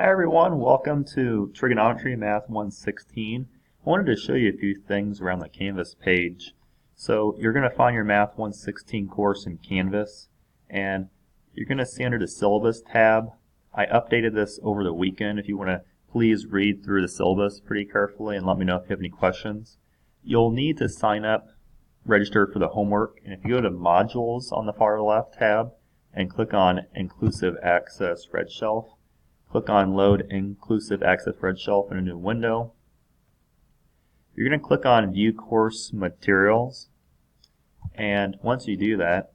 Hi everyone, welcome to Trigonometry Math 116. I wanted to show you a few things around the Canvas page. So you're going to find your Math 116 course in Canvas, and you're going to see under the Syllabus tab. I updated this over the weekend. If you want to please read through the syllabus pretty carefully and let me know if you have any questions. You'll need to sign up, register for the homework, and if you go to Modules on the far left tab and click on Inclusive Access Red Shelf, click on Load Inclusive Access Red Shelf in a new window. You're going to click on View Course Materials, and once you do that,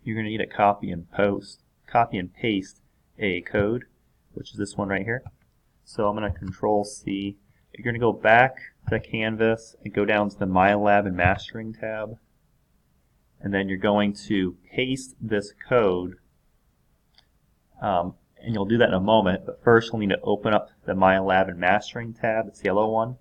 you're going to need to copy and paste a code, which is this one right here. So I'm going to Control C. You're going to go back to Canvas and go down to the MyLab and Mastering tab, and then you're going to paste this code. And you'll do that in a moment, but first you'll need to open up the MyLab and Mastering tab, it's the yellow one,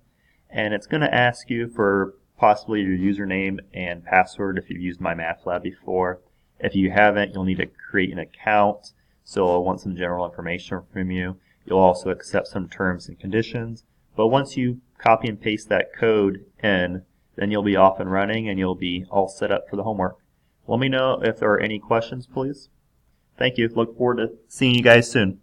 and it's going to ask you for possibly your username and password if you've used MyMathLab before. If you haven't, you'll need to create an account, so I'll want some general information from you. You'll also accept some terms and conditions, but once you copy and paste that code in, then you'll be off and running and you'll be all set up for the homework. Let me know if there are any questions, please. Thank you. Look forward to seeing you guys soon.